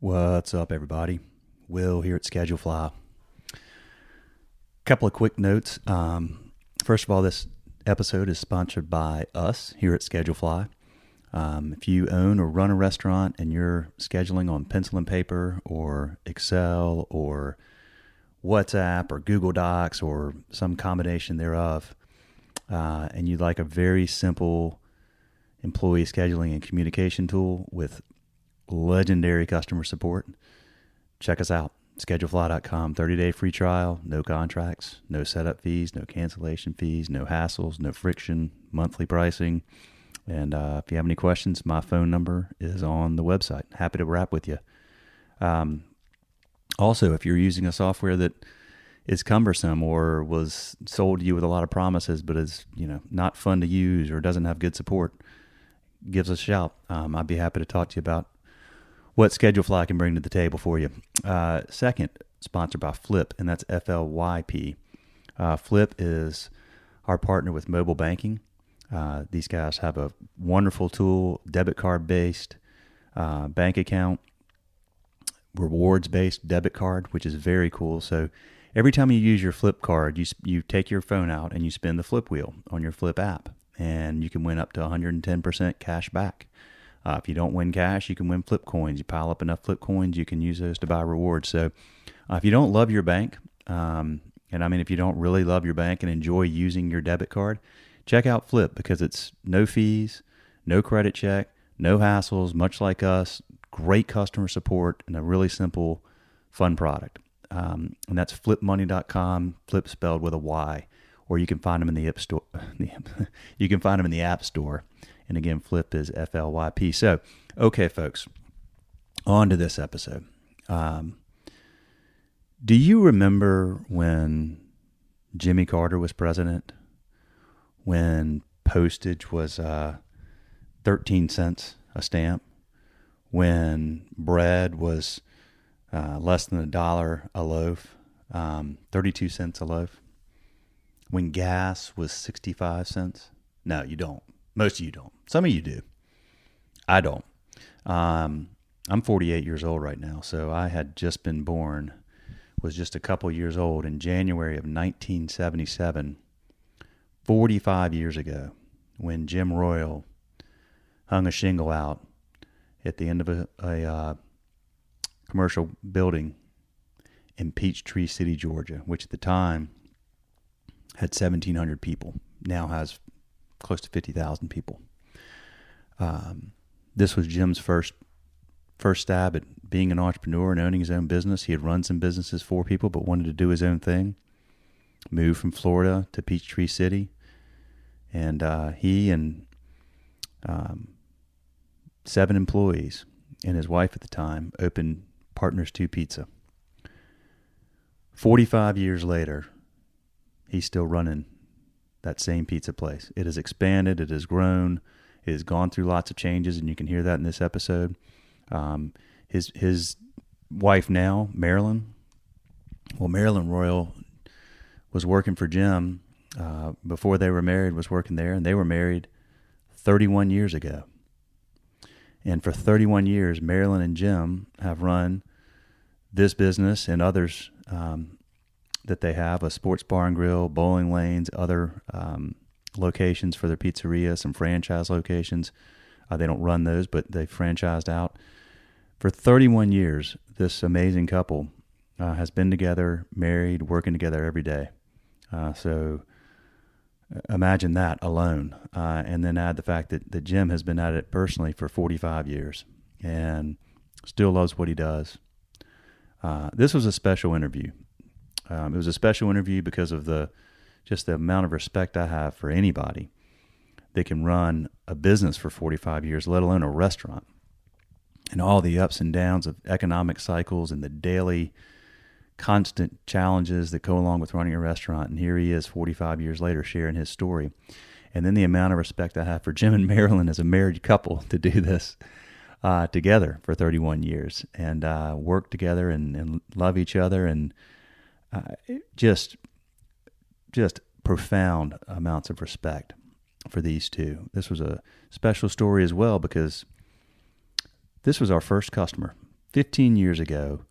What's up, everybody? Will here at Schedulefly. Couple of quick notes. First of all, this episode is sponsored by us here at Schedulefly. If you own or run a restaurant and you're scheduling on pencil and paper or Excel or WhatsApp or Google Docs or some combination thereof, and you'd like a very simple employee scheduling and communication tool with legendary customer support, check us out. Schedulefly.com, 30-day free trial, no contracts, no setup fees, no cancellation fees, no hassles, no friction, monthly pricing. And if you have any questions, my phone number is on the website. Happy to wrap with you. Also, if you're using a software that is cumbersome or was sold to you with a lot of promises but is not fun to use or doesn't have good support, give us a shout. I'd be happy to talk to you about what Schedulefly can bring to the table for you. Second, sponsored by Flip, and that's FLYP. Flip is our partner with mobile banking. These guys have a wonderful tool, debit card based bank account, rewards based debit card, which is very cool. So every time you use your Flip card, you take your phone out and you spin the Flip wheel on your Flip app, and you can win up to 110% cash back. If you don't win cash, you can win Flip coins. You pile up enough Flip coins, you can use those to buy rewards. So if you don't love your bank, if you don't really love your bank and enjoy using your debit card, check out Flip, because it's no fees, no credit check, no hassles, much like us, great customer support, and a really simple, fun product. And that's flipmoney.com, Flip spelled with a Y, or you can find them in the App Store. You can find them in the App Store. And again, Flip is FLYP. So, okay, folks, on to this episode. Do you remember when Jimmy Carter was president? When postage was 13 cents a stamp? When bread was less than $1 a loaf, 32 cents a loaf? When gas was 65 cents? No, you don't. Most of you don't. Some of you do. I don't. I'm 48 years old right now, so I had just been born, was just a couple years old in January of 1977, 45 years ago, when Jim Royal hung a shingle out at the end of a commercial building in Peachtree City, Georgia, which at the time had 1,700 people, now has close to 50,000 people. This was Jim's first stab at being an entrepreneur and owning his own business. He had run some businesses for people, but wanted to do his own thing. Moved from Florida to Peachtree City, and he and 7 employees and his wife at the time opened Partners 2 Pizza. 45 years later, he's still running that same pizza place. It has expanded, it has grown, it has gone through lots of changes, and you can hear that in this episode. His wife now, Marilyn, Marilyn Royal was working for Jim before they were married, was working there, and they were married 31 years ago. And for 31 years, Marilyn and Jim have run this business and others that they have, a sports bar and grill, bowling lanes, other locations for their pizzeria, some franchise locations. They don't run those, but they franchised out. For 31 years, this amazing couple has been together, married, working together every day. So imagine that alone. And then add the fact that Jim has been at it personally for 45 years and still loves what he does. This was a special interview. It was a special interview because of the amount of respect I have for anybody that can run a business for 45 years, let alone a restaurant, and all the ups and downs of economic cycles and the daily constant challenges that go along with running a restaurant. And here he is 45 years later sharing his story. And then the amount of respect I have for Jim and Marilyn as a married couple to do this together for 31 years and work together and love each other, and just profound amounts of respect for these two. This was a special story as well because this was our first customer. 15 years ago,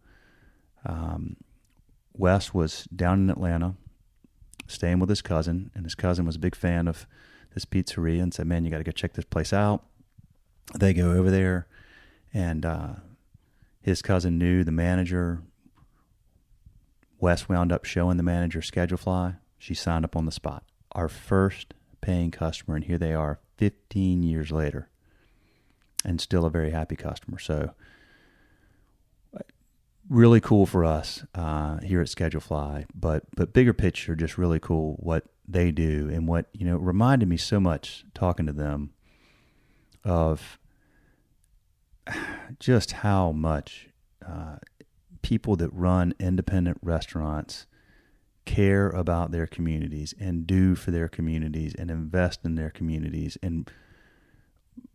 Wes was down in Atlanta staying with his cousin, and his cousin was a big fan of this pizzeria and said, man, you got to go check this place out. They go over there, and his cousin knew the manager. Wes wound up showing the manager schedule fly. She signed up on the spot. Our first paying customer, and here they are 15 years later, and still a very happy customer. So really cool for us here at Schedule Fly, but bigger picture, just really cool what they do, and what, you know, reminded me so much talking to them of just how much people that run independent restaurants care about their communities and do for their communities and invest in their communities. And,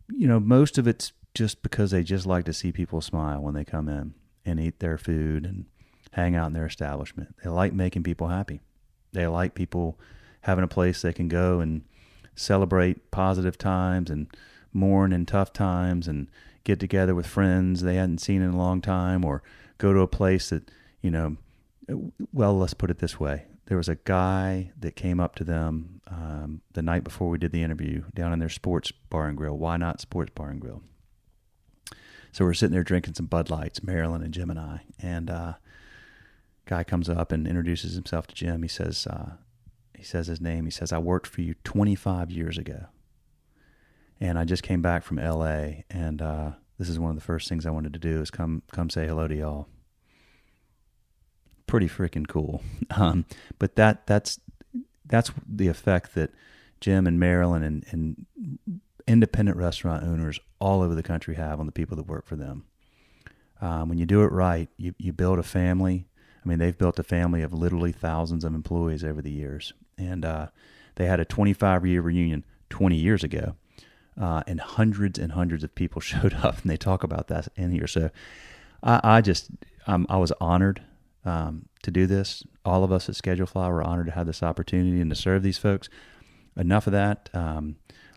you know, most of it's just because they just like to see people smile when they come in and eat their food and hang out in their establishment. They like making people happy. They like people having a place they can go and celebrate positive times and mourn in tough times and get together with friends they hadn't seen in a long time, or go to a place that, you know, well, let's put it this way. There was a guy that came up to them the night before we did the interview down in their sports bar and grill. Why Not Sports Bar and Grill? So we're sitting there drinking some Bud Lights, Marilyn and Jim and I. And guy comes up and introduces himself to Jim. He says his name. He says, I worked for you 25 years ago. And I just came back from L.A., and this is one of the first things I wanted to do is come say hello to y'all. Pretty freaking cool. But that's the effect that Jim and Marilyn and independent restaurant owners all over the country have on the people that work for them. When you do it right, you build a family. I mean, they've built a family of literally thousands of employees over the years. And they had a 25-year reunion 20 years ago. And hundreds of people showed up, and they talk about that in here. So I was honored to do this. All of us at Schedule Fly were honored to have this opportunity and to serve these folks. Enough of that.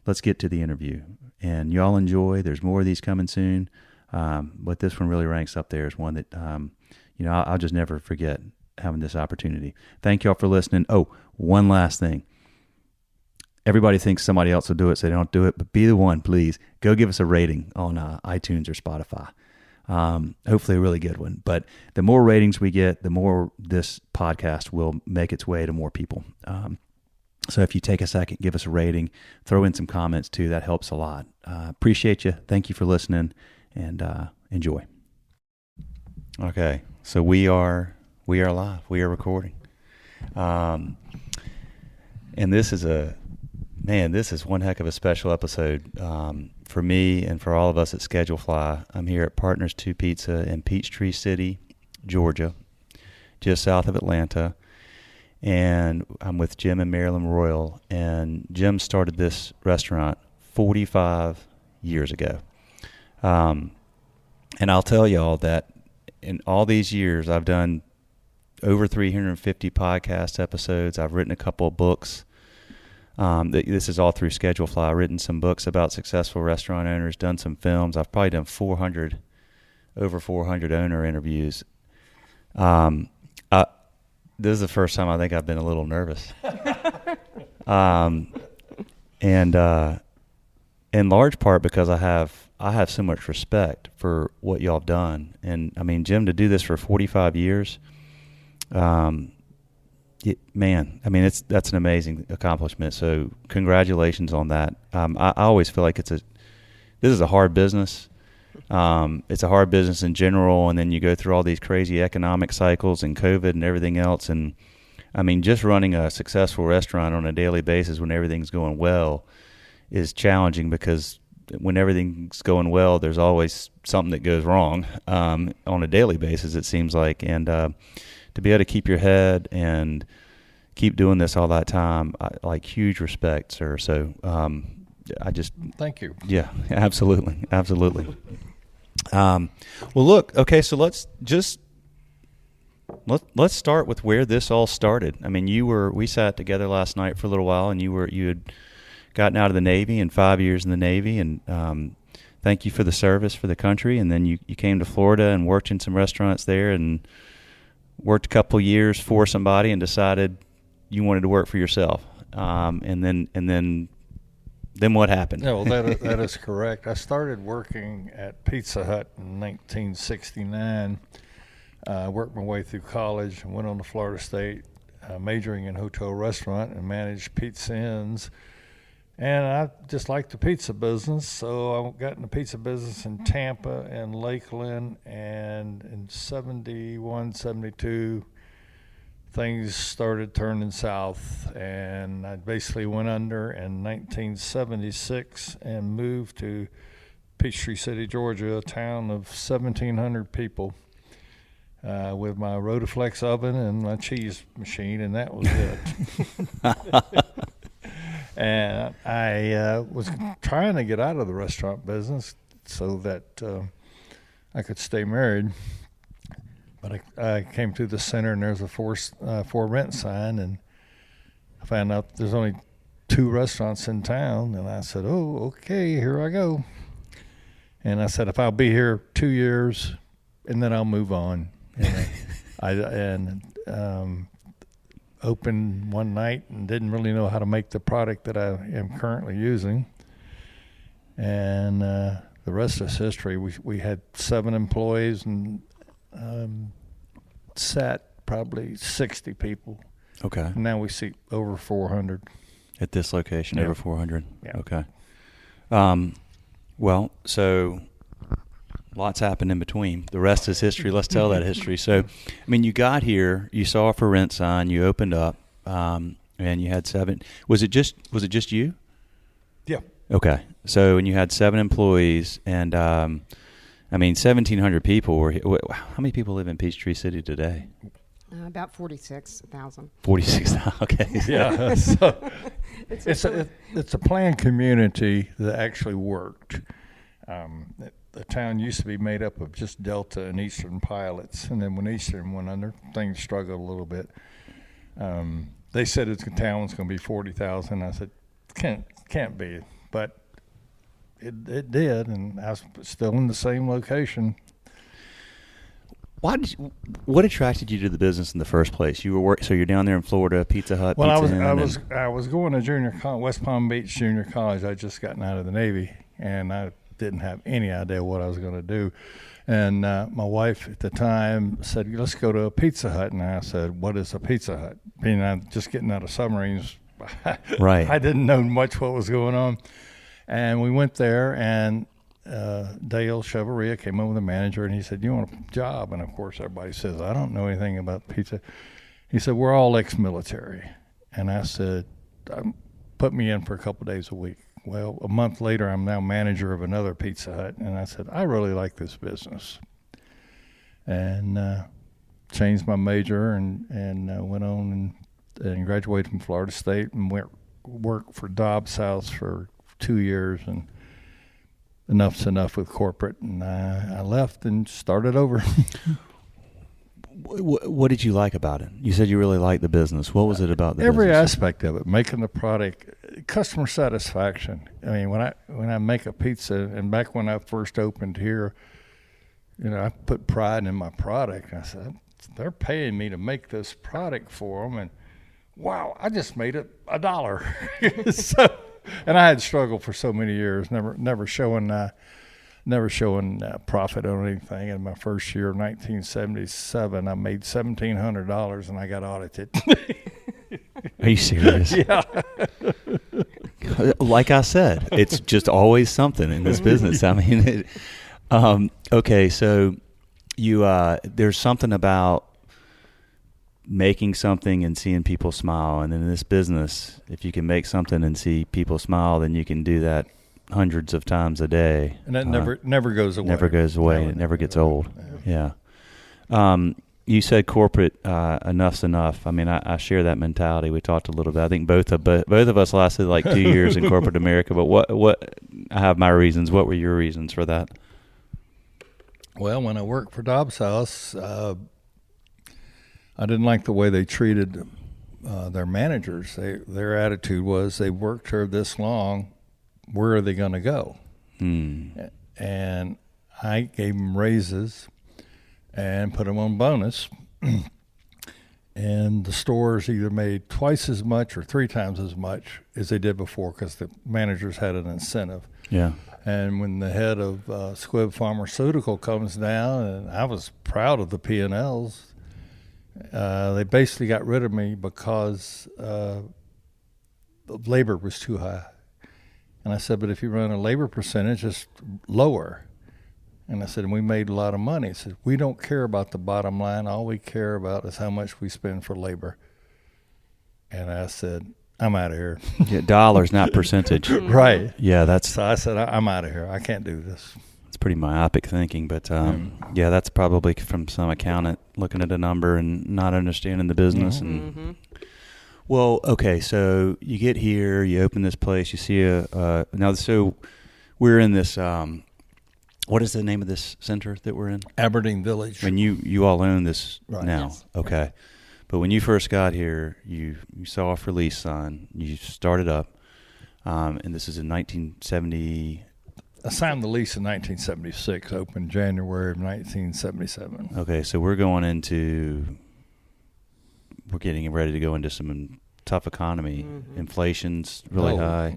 Let's get to the interview. And y'all enjoy. There's more of these coming soon. But this one really ranks up there as one that, I'll just never forget having this opportunity. Thank y'all for listening. Oh, one last thing. Everybody thinks somebody else will do it, so they don't do it, but be the one, please. Go give us a rating on iTunes or Spotify. Hopefully a really good one. But the more ratings we get, the more this podcast will make its way to more people. So if you take a second, give us a rating, throw in some comments too. That helps a lot. Appreciate you. Thank you for listening, and enjoy. Okay, so we are live. We are recording. And this is one heck of a special episode for me and for all of us at Schedule Fly. I'm here at Partners 2 Pizza in Peachtree City, Georgia, just south of Atlanta. And I'm with Jim and Marilyn Royal. And Jim started this restaurant 45 years ago. And I'll tell y'all that in all these years, I've done over 350 podcast episodes. I've written a couple of books. This is all through Schedule Fly. I've written some books about successful restaurant owners, done some films. I've probably done over 400 owner interviews. This is the first time I think I've been a little nervous. And in large part because I have so much respect for what y'all have done. And I mean, Jim, to do this for 45 years, that's an amazing accomplishment. So congratulations on that. I always feel like this is a hard business. It's a hard business in general, and then you go through all these crazy economic cycles and COVID and everything else. And I mean, just running a successful restaurant on a daily basis when everything's going well is challenging, because when everything's going well, there's always something that goes wrong on a daily basis, it seems like. And to be able to keep your head and keep doing this all that time, huge respect, sir. So thank you. Yeah, absolutely. Well, look, okay, so let's start with where this all started. I mean, we sat together last night for a little while, and you had gotten out of the Navy and 5 years in the Navy, and thank you for the service for the country. And then you came to Florida and worked in some restaurants there and worked a couple years for somebody and decided you wanted to work for yourself. And then what happened? No, that is correct. I started working at Pizza Hut in 1969. Worked my way through college and went on to Florida State, majoring in hotel restaurant and managed pizza inns. And I just liked the pizza business, so I got in the pizza business in Tampa and Lakeland. And in 71, 72, things started turning south, and I basically went under in 1976 and moved to Peachtree City, Georgia, a town of 1,700 people, with my Rotaflex oven and my cheese machine, and that was it. And I was trying to get out of the restaurant business so that I could stay married. But I came through the center, and there's a for rent sign, and I found out there's only 2 restaurants in town. And I said, oh, okay, here I go. And I said, if I'll be here 2 years, and then I'll move on. And I opened one night and didn't really know how to make the product that I am currently using. And the rest is history. We had 7 employees and sat probably 60 people. Okay. Now we seat over 400. At this location, over 400? Yeah. Okay. Well, so lots happened in between. The rest is history. Let's tell that history. So, I mean, you got here, you saw a for rent sign, you opened up, and you had 7. Was it just you? Yeah. Okay. So, and you had 7 employees, and I mean, 1,700 people were. How many people live in Peachtree City today? About 46,000. 46,000. Okay. Yeah. So it's a planned community that actually worked. The town used to be made up of just Delta and Eastern pilots, and then when Eastern went under, things struggled a little bit. They said the town was going to be 40,000. I said, can't be, but it did, and I was still in the same location. What attracted you to the business in the first place? So you're down there in Florida, Pizza Hut. Well, Pizza I was going to West Palm Beach Junior College. I just gotten out of the Navy, and I didn't have any idea what I was going to do. And my wife at the time said, let's go to a Pizza Hut. And I said, what is a Pizza Hut? Being I'm just getting out of submarines, right. I didn't know much what was going on. And we went there, and Dale Chevaria came over, the manager, and he said, you want a job? And, of course, everybody says, I don't know anything about pizza. He said, we're all ex-military. And I said, put me in for a couple days a week. Well, a month later, I'm now manager of another Pizza Hut, and I said, I really like this business. And changed my major and went on and graduated from Florida State and worked for Dobbs House for 2 years, and enough's enough with corporate, and I left and started over. What did you like about it? You said you really liked the business. What was it about the Every business? aspect of it, making the product, customer satisfaction. I mean, when I make a pizza, and back when I first opened here, I put pride in my product. I said, they're paying me to make this product for them, and wow, I just made it $1. So, and I had struggled for so many years, never showing profit on anything. In my first year of 1977, I made $1,700, and I got audited. Are you serious? Yeah. Like I said, it's just always something in this business. I mean, okay, so you there's something about making something and seeing people smile, and in this business, if you can make something and see people smile, then you can do that hundreds of times a day, and that never goes away. Never goes away. It never gets old. Yeah. You said corporate, enough's enough. I mean, I share that mentality. We talked a little bit. I think both of us lasted like 2 years in corporate America. But what I have my reasons. What were your reasons for that? Well, when I worked for Dobbs House, I didn't like the way they treated their managers. Their attitude was, they worked here this long, where are they going to go? and I gave them raises and put them on bonus. And the stores either made twice as much or 3 times as much as they did before because the managers had an incentive. Yeah. And when the head of Squibb Pharmaceutical comes down, and I was proud of the P&Ls, they basically got rid of me because the labor was too high. And I said, but if you run a labor percentage, it's lower. And I said, and we made a lot of money. He said, we don't care about the bottom line. All we care about is how much we spend for labor. And I said, I'm out of here. Yeah, dollars, not percentage. Right. Yeah, that's So I said, I'm out of here. I can't do this. it's pretty myopic thinking, but yeah, that's probably from some accountant looking at a number and not understanding the business. And well, okay, so you get here, you open this place, you see now. So we're in this. What is the name of this center that we're in? Aberdeen Village. And you all own this now, Yes. okay? But when you first got here, you saw a release sign, you started up, and this is in 1970. I signed the lease in 1976, opened January of 1977. Okay, so we're getting ready to go into some tough economy. Inflation's really high.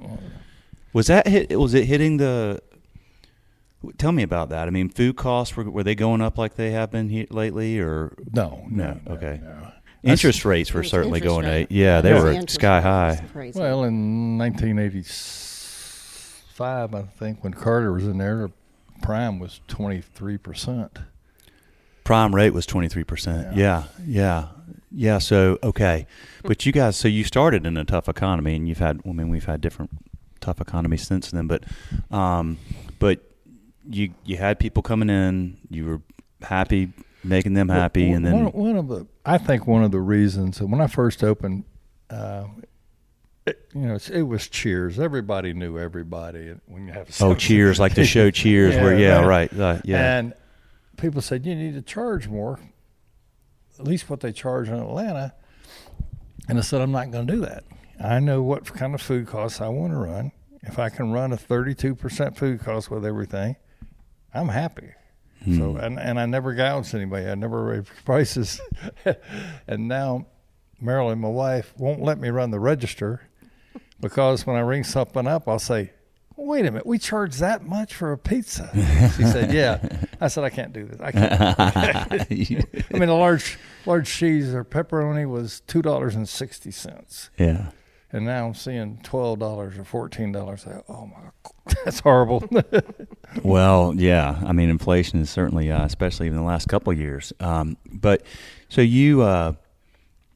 Was it hitting the? Tell me about that. I mean, food costs were they going up like they have been lately, or No. Okay. No. Interest rates were certainly Interest going. rate. Yeah, they The were interest sky rate high. was crazy. Well, in 1985, I think, when Carter was in there, the prime was 23%. Prime rate was 23%. Yeah. So okay, but you guys, so you started in a tough economy, and we've had different tough economies since then. But you had people coming in, you were happy, making them happy, and then I think one of the reasons when I first opened, it was Cheers. Everybody knew everybody. When you have Cheers, like the show Cheers, right. And people said you need to charge more, at least what they charge in Atlanta. And I said, I'm not going to do that. I know what kind of food costs I want to run. If I can run a 32% food cost with everything, I'm happy. So and I never gouged anybody. I never raised prices. And now Marilyn, my wife, won't let me run the register because when I ring something up, I'll say, wait a minute, we charge that much for a pizza? She said, yeah. I said, I can't do this. I can't. I mean, a large cheese or pepperoni was $2.60. Yeah. And now I'm seeing $12 or $14. Oh my, that's horrible. Well, yeah. I mean, inflation is certainly, especially in the last couple of years. But so you,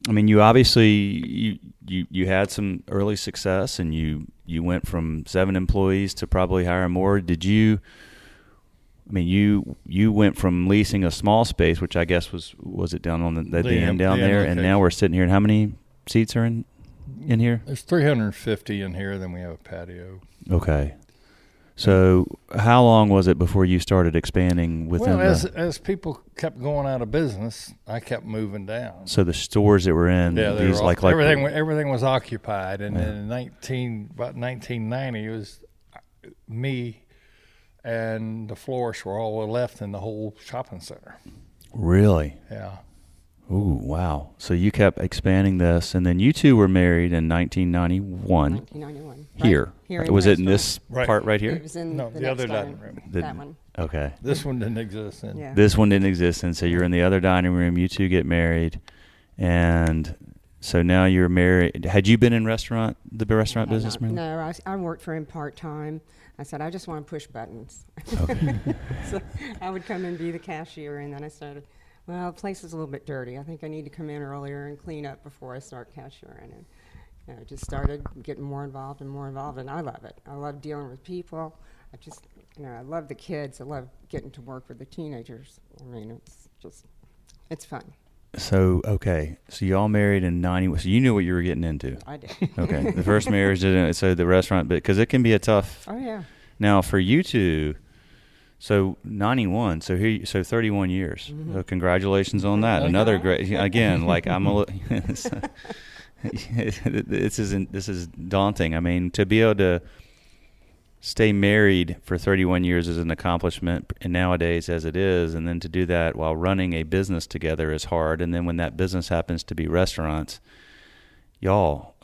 you obviously you had some early success, and you went from 7 employees to probably hiring more. Did you? I mean, you went from leasing a small space, which I guess was it down on the end down there, and now we're sitting here. And how many seats are in here? There's 350 in here. Then we have a patio. Okay. So how long was it before you started expanding within? Well, as people kept going out of business, I kept moving down. So the stores that were in, these everything was occupied, and then in about 1990, it was me and the florists were all left in the whole shopping center. Really? Yeah. Ooh, wow. So you kept expanding this, and then you two were married in 1991. 1991. Here. Here Was it in restaurant. this part right here? It was in No, the the other next dining room. That one. Okay. This one didn't exist then. Yeah. This one didn't exist, and so you're in the other dining room. You two get married, and so now you're married. Had you been in the restaurant business, Marilyn? No, I worked for him part-time. I said, I just want to push buttons. Okay. So I would come and be the cashier, and then I started, well, the place is a little bit dirty. I think I need to come in earlier and clean up before I start cashiering. And I just started getting more involved, and I love it. I love dealing with people. I love the kids. I love getting to work with the teenagers. I mean, it's fun. So, okay. So you all married in 90. So you knew what you were getting into. I did. Okay. The first marriage didn't. So the restaurant, because it can be a tough. Oh, yeah. Now for you two, so 91. So 31 years. Mm-hmm. So congratulations on that. Another great. Again, like I'm a. This is daunting. I mean, to be able to stay married for 31 years is an accomplishment, and nowadays as it is, and then to do that while running a business together is hard. And then when that business happens to be restaurants, y'all.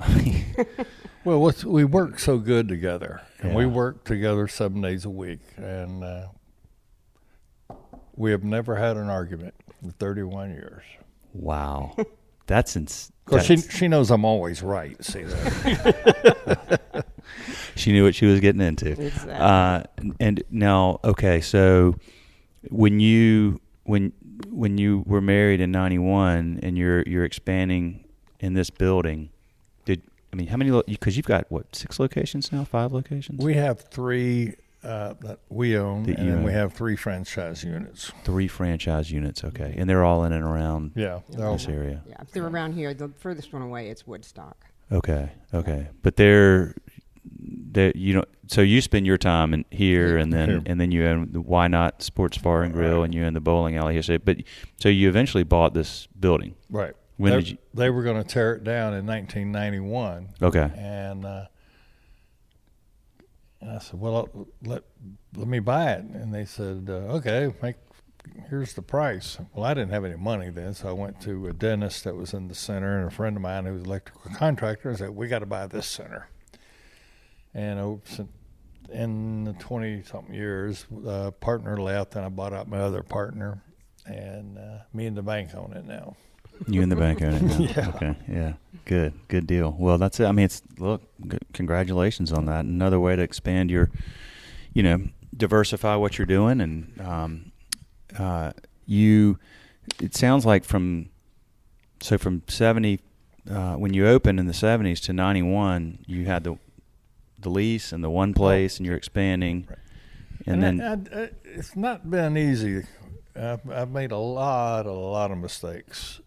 Well, we work so good together, and we Yeah. work together 7 days a week, and we have never had an argument in 31 years. Wow. That's Of course, she knows I'm always right. See that? She knew what she was getting into. Exactly. And now, okay, so when you were married in '91 and you're expanding in this building, how many? Because you've got what, 6 locations now, 5 locations? We have 3 that we own, That and you then we own. have 3 franchise units. 3 franchise units, okay, and they're all in and around Yeah, they're all- this area. Yeah, if they're around here, the furthest one away, it's Woodstock. Okay, but they're you know. So you spend your time in here, and then Here. and then you own the Why Not Sports Bar and Grill, and you own the bowling alley here. So you eventually bought this building. right. When they, did you? They were going to tear it down in 1991, Okay. and I said, "Well, let me buy it." And they said, "Okay, here's the price." Well, I didn't have any money then, so I went to a dentist that was in the center, and a friend of mine who was an electrical contractor, and said, "We got to buy this center." And in the 20-something years, a partner left, and I bought out my other partner, and me and the bank own it now. You and the bank own it now. Yeah. Okay. Yeah. Good deal. Well, that's it. I mean, congratulations on that. Another way to expand your, diversify what you're doing, and it sounds like from 70, when you opened in the 70s to 91, you had the lease and the one place, and you're expanding, Right. and then it's not been easy. I've made a lot of mistakes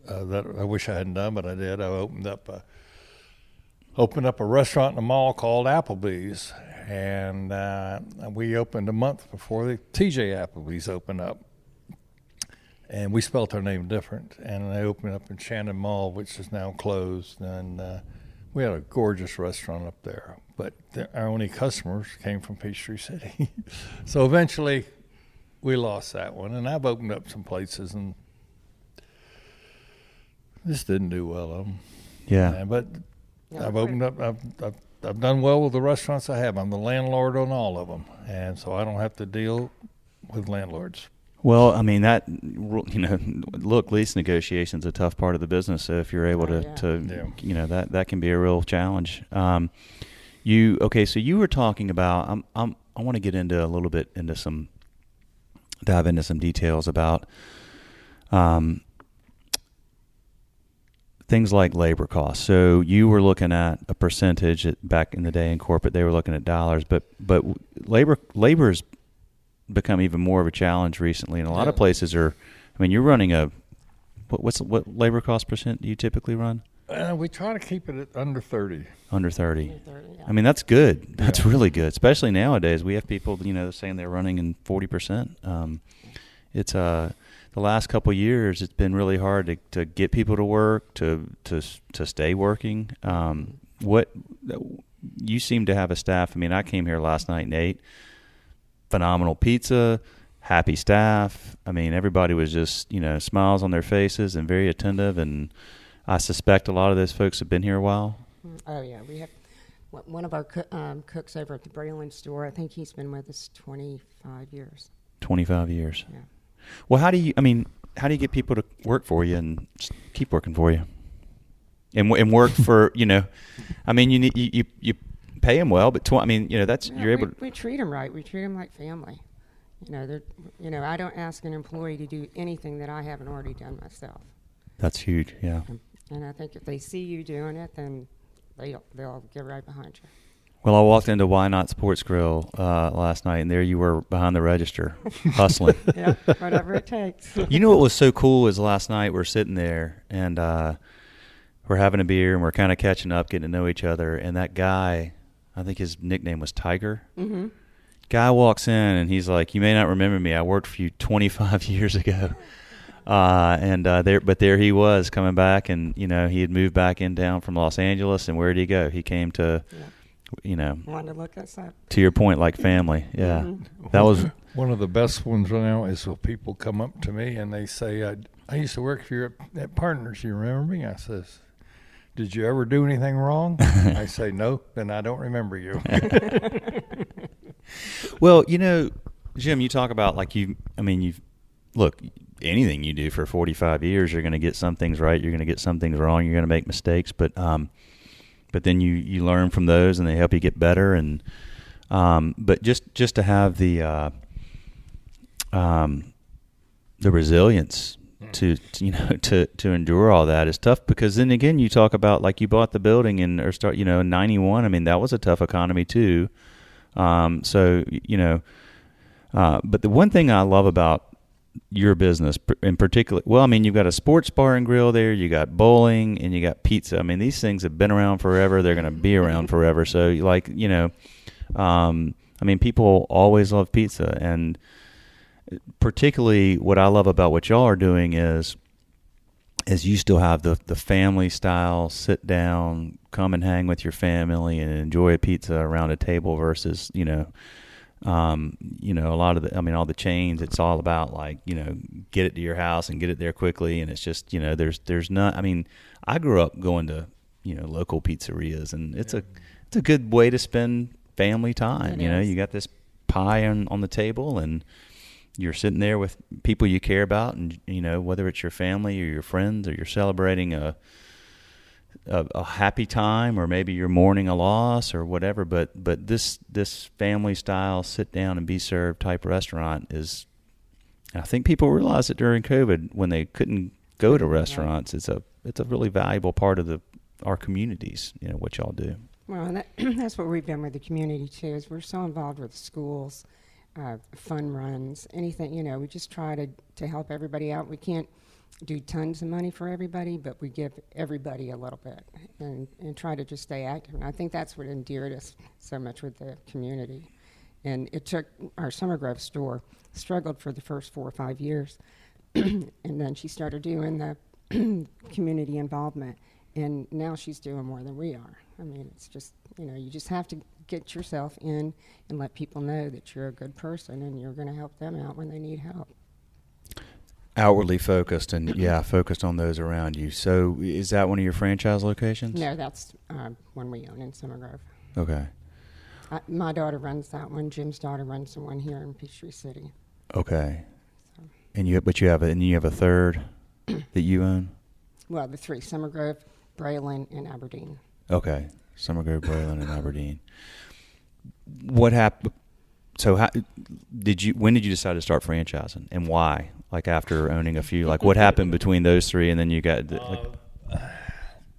that I wish I hadn't done, but I did. I opened up a restaurant in the mall called Applebee's, and we opened a month before the TJ Applebee's opened up, and we spelt our name different. And they opened up in Shannon Mall, which is now closed, and we had a gorgeous restaurant up there, but our only customers came from Peachtree City. So eventually we lost that one, and I've opened up some places and just didn't do well. yeah. But Yeah, I've opened up. I've done well with the restaurants I have. I'm the landlord on all of them, and so I don't have to deal with landlords. Well, I mean look, lease negotiation's a tough part of the business. So if you're able Yeah. that can be a real challenge. So you were talking about. I want to get into a little bit dive into some details about things like labor costs. So you were looking at a percentage back in the day in corporate. They were looking at dollars, but labor's become even more of a challenge recently, and a lot of places are. I mean, you're running what labor cost percent do you typically run? We try to keep it at under 30. Under 30. 30, yeah. I mean, that's good. That's Yeah. really good, especially nowadays. We have people, saying they're running in 40%. It's the last couple of years, it's been really hard to get people to work, to stay working. What you seem to have a staff. I mean, I came here last night and ate phenomenal pizza, happy staff. I mean, everybody was just smiles on their faces and very attentive. And I suspect a lot of those folks have been here a while. Oh, yeah. We have one of our cooks over at the Braylon store. I think he's been with us 25 years. 25 years. Yeah. Well, how do you get people to work for you and just keep working for you, and work for I mean, you pay them well, but that's Yeah, you're able to. We treat them right. We treat them like family. I don't ask an employee to do anything that I haven't already done myself. That's huge. Yeah. And I think if they see you doing it, then they'll get right behind you. Well, I walked into Why Not Sports Grill last night, and there you were behind the register, hustling. Yeah, whatever it takes. You know what was so cool is last night we're sitting there and we're having a beer and we're kind of catching up, getting to know each other. And that guy, I think his nickname was Tiger. Mm-hmm. Guy walks in and he's like, "You may not remember me. I worked for you 25 years ago." There he was coming back, and he had moved back in town from Los Angeles. And where did he go? He came to Want to look us up. To your point, like family. Yeah. Mm-hmm. That was one of the best ones right now is when people come up to me and they say, I used to work for you at Partners. You remember me? I says, did you ever do anything wrong? I say, no, then I don't remember you. Well, Jim, you talk about look, anything you do for 45 years, you're going to get some things right, you're going to get some things wrong, you're going to make mistakes, but then you learn from those and they help you get better. And but just to have the resilience to endure all that is tough, because then again you talk about, like, you bought the building in 91. I mean, that was a tough economy too. But the one thing I love about your business in particular, you've got a sports bar and grill there, you got bowling, and you got pizza. I mean, these things have been around forever. They're going to be around forever. So, people always love pizza. And particularly what I love about what y'all are doing is you still have the family style, sit down, come and hang with your family and enjoy a pizza around a table versus, a lot of all the chains, it's all about, like, get it to your house and get it there quickly. And it's just, there's not, I grew up going to, local pizzerias, and it's a good way to spend family time. You got this pie on the table, and you're sitting there with people you care about, and, whether it's your family or your friends, or you're celebrating a happy time, or maybe you're mourning a loss or whatever, but this family style sit down and be served type restaurant is, I think people realized it during COVID when they couldn't go to restaurants. It's a really valuable part of our communities, what y'all do. Well, and that's what we've been with the community too, is we're so involved with schools, fun runs, anything, we just try to help everybody out. We can't do tons of money for everybody, but we give everybody a little bit and try to just stay active. And I think that's what endeared us so much with the community. And it took our Summer Grove store, struggled for the first 4 or 5 years. And then she started doing the community involvement. And now she's doing more than we are. It's just, you just have to get yourself in and let people know that you're a good person and you're going to help them out when they need help. Outwardly focused and focused on those around you. So is that one of your franchise locations? No, that's one we own in Summer Grove. Okay. My daughter runs that one. Jim's daughter runs the one here in Peachtree City. Okay. So. And you have a third that you own? Well, the 3: Summer Grove, Braylon, and Aberdeen. Okay. Summer Grove, Braylon, and Aberdeen. What happened? So when did you decide to start franchising, and why? Like, after owning a few, like, what happened between those 3 and then you got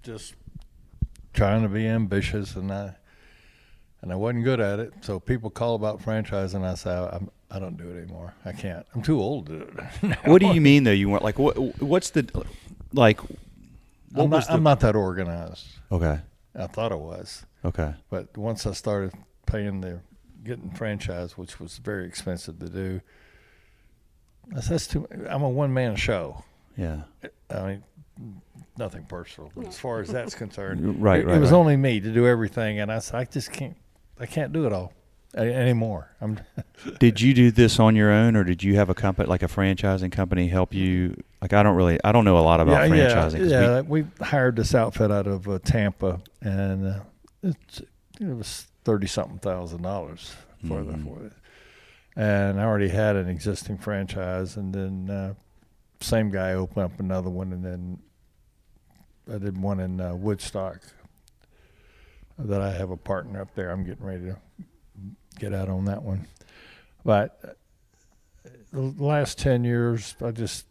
just trying to be ambitious, and I wasn't good at it. So people call about franchising, I say I don't do it anymore. I can't. I'm too old to do it. What do you mean though? You weren't like what's the like? I'm not that organized. Okay. I thought I was. Okay. But once I started getting franchise, which was very expensive to do, that's too. I'm a one-man show. Yeah. Nothing personal, but as far as that's concerned, it was only me to do everything, and I just can't. I can't do it all anymore. Did you do this on your own, or did you have a company, like a franchising company, help you? Like, I don't know a lot about franchising. Yeah, we hired this outfit out of Tampa, and it was $30-something thousand for it. And I already had an existing franchise, and then same guy opened up another one, and then I did one in Woodstock that I have a partner up there. I'm getting ready to get out on that one. But the last 10 years, I just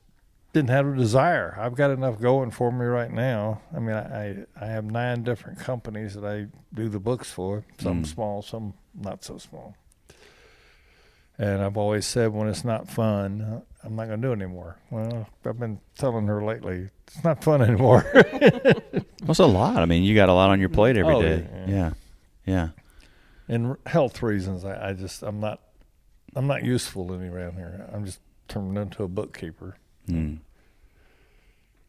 didn't have a desire. I've got enough going for me right now. I have 9 different companies that I do the books for, some small, some not so small. And I've always said, when it's not fun, I'm not going to do it anymore. Well, I've been telling her lately, it's not fun anymore. That's a lot. You got a lot on your plate every day. Yeah. And health reasons, I'm not useful any around here. I'm just turned into a bookkeeper. And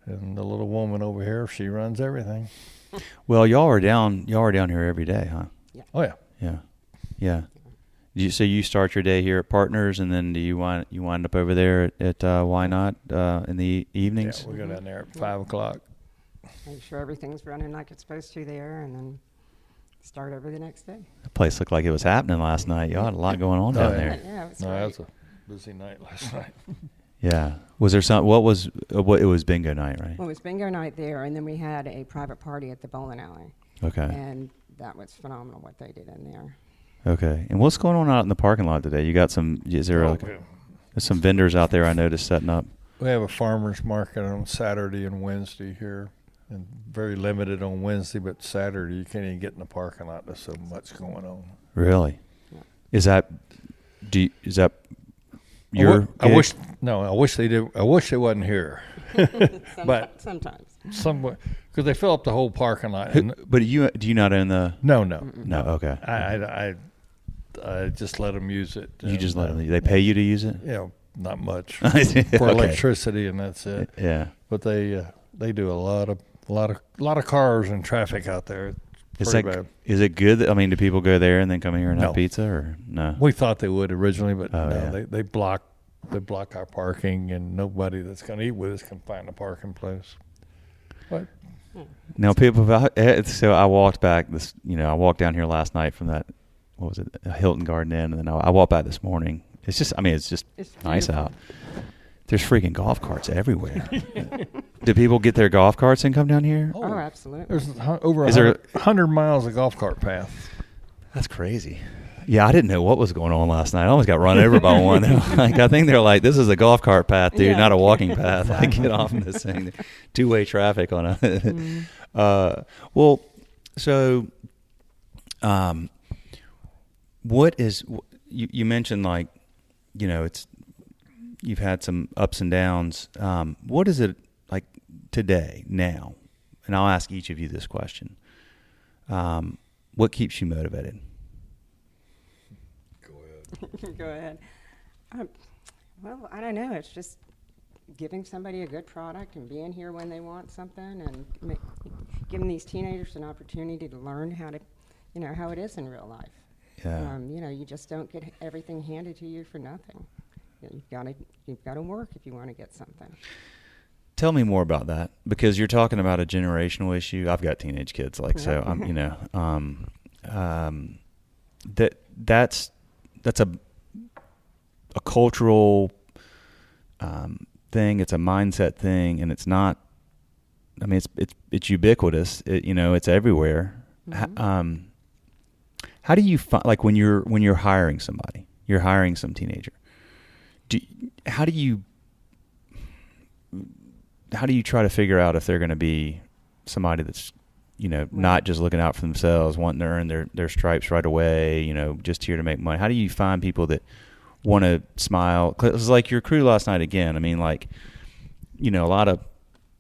the little woman over here, she runs everything. Well, y'all are down here every day, huh? Oh yeah. Yeah. Yeah. So you start your day here at Partners, and then do you wind up over there at Why Not in the evenings? Yeah, we go down there at 5 o'clock. Make sure everything's running like it's supposed to there, and then start over the next day. The place looked like it was happening last night. Y'all had a lot going on down there. Yeah, it was No, great. that was a busy night last night. Yeah. Was there some? What was? It was bingo night, right? Well, it was bingo night there, and then we had a private party at the bowling alley. Okay. And that was phenomenal what they did in there. Okay. And what's going on out in the parking lot today? You got some? Is there Yeah. there's some vendors out there I noticed setting up? We have a farmer's market on Saturday and Wednesday here, and very limited on Wednesday, but Saturday you can't even get in the parking lot. There's so much going on. Really? Yeah. Is that? Is that your? I wish they did. I wish they wasn't here. But Sometimes. somewhat because they fill up the whole parking lot. Who, And but do you not own the? no. No. Okay. I just let them use it. You just let them. They pay you to use it. Not much Okay. for electricity, and that's it. Yeah. But they do a lot of cars and traffic out there. It's pretty bad. Is it good? Do people go there and then come here and have No. pizza, or no? We thought they would originally, but Oh, no, yeah. they block our parking, and nobody that's going to eat with us can find a parking place. But Now, so I walked back I walked down here last night from that, what was it, Hilton Garden Inn, and then I walked back this morning. It's just, it's nice beautiful. out. There's freaking golf carts everywhere. Do people get their golf carts and come down here? Oh, absolutely. there's over Is there- 100 miles of golf cart path. That's crazy. Yeah, I didn't know what was going on last night. I almost got run over by one. I think they're like, this is a golf cart path, dude, Yeah. not a walking path. Like, get off of this thing. Two-way traffic on a. Well, so, what is you mentioned, like, you've had some ups and downs. What is it like today, now? And I'll ask each of you this question. What keeps you motivated? Go ahead. Well, I don't know. It's just giving somebody a good product and being here when they want something, and giving these teenagers an opportunity to learn how to, how it is in real life. Yeah. You just don't get everything handed to you for nothing. You've got to work if you want to get something. Tell me more about that, because you're talking about a generational issue. I've got teenage kids, so I'm, that's a cultural thing. It's a mindset thing, and it's not. It's ubiquitous. It's everywhere. Mm-hmm. How do you find, like, when you're hiring somebody, you're hiring some teenager? How do you try to figure out if they're going to be somebody that's, not just looking out for themselves, wanting to earn their stripes right away, just here to make money? How do you find people that want to smile? 'Cause it was like your crew last night again. A lot of,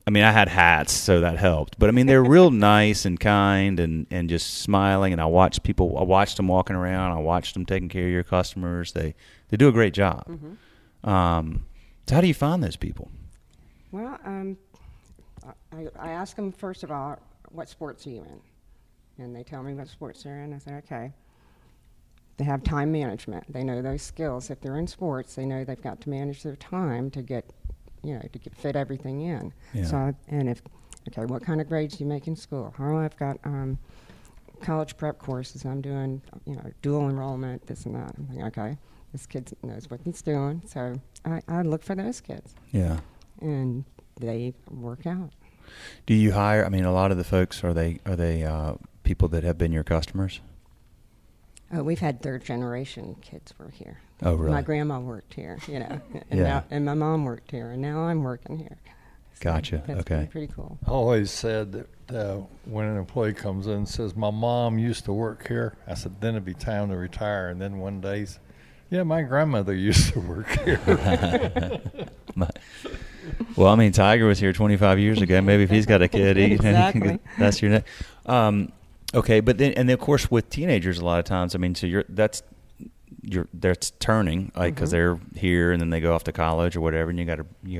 I had hats, so that helped. But, they're real nice and kind and just smiling. And I watched them walking around. I watched them taking care of your customers. They do a great job. Mm-hmm. So how do you find those people? Well, I ask them, first of all, what sports are you in? And they tell me what sports they're in. I say, okay. They have time management. They know those skills. If they're in sports, they know they've got to manage their time to get fit everything in. Yeah. So, what kind of grades do you make in school? Oh, I've got college prep courses. I'm doing, dual enrollment, this and that. I'm thinking, okay, this kid knows what he's doing. So I look for those kids. Yeah. And they work out. Do you hire? A lot of the folks, are they people that have been your customers? We've had third generation kids work here. Oh, really? My grandma worked here, and Yeah. and my mom worked here, and now I'm working here. So Gotcha. That's Okay. been pretty cool. I always said that when an employee comes in and says, "My mom used to work here," I said, "Then it'd be time to retire." And then one day, "Yeah, my grandmother used to work here." Well, Tiger was here 25 years ago. Maybe if he's got a kid, Exactly. That's your next. Okay, but then, and of course, with teenagers, a lot of times, so that's turning, like, because they're here and then they go off to college or whatever, and you got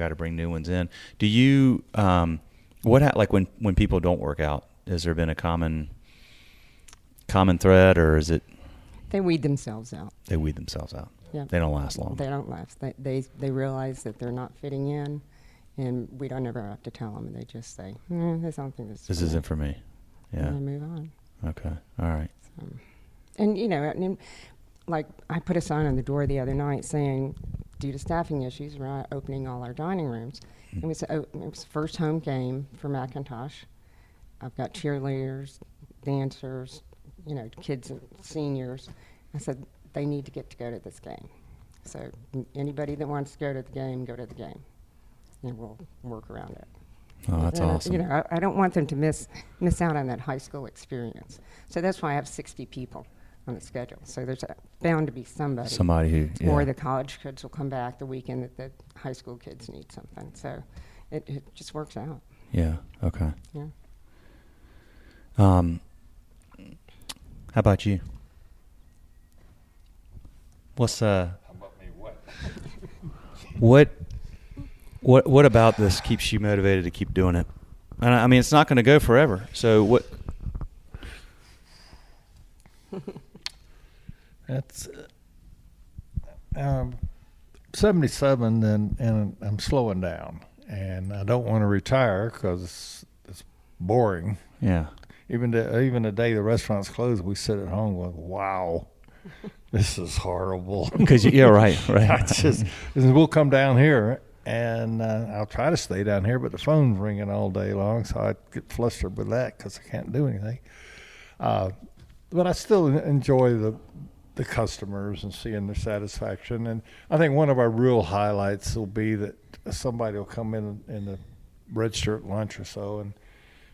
to bring new ones in. Do you like when people don't work out? Has there been a common common thread, or is it They weed themselves out. they weed themselves out? Yeah. They don't last long. They don't last. They realize that they're not fitting in, and we don't ever have to tell them. They just say, I don't think This isn't for me. Yeah. And they move on. Okay. All right. And, like I put a sign on the door the other night saying, due to staffing issues, we're not opening all our dining rooms. It was the first home game for McIntosh. I've got cheerleaders, dancers, kids and seniors. I said, they need to get to go to this game. So anybody that wants to go to the game, go to the game. And we'll work around it. Oh, that's awesome. I don't want them to miss out on that high school experience. So that's why I have 60 people on the schedule. So there's bound to be somebody who, yeah. Or the college kids will come back the weekend that the high school kids need something. So it just works out. Yeah. Okay. Yeah. How about you? What's How about me? What? what about this keeps you motivated to keep doing it? And I mean, it's not going to go forever. So what? That's 77, and I'm slowing down, and I don't want to retire because it's boring. Yeah. Even the day the restaurant's closed, we sit at home going, "Wow, this is horrible." Because right. We'll come down here, and I'll try to stay down here, but the phone's ringing all day long, so I get flustered with that because I can't do anything. But I still enjoy the customers and seeing their satisfaction. And I think one of our real highlights will be that somebody will come in the register at lunch or so, and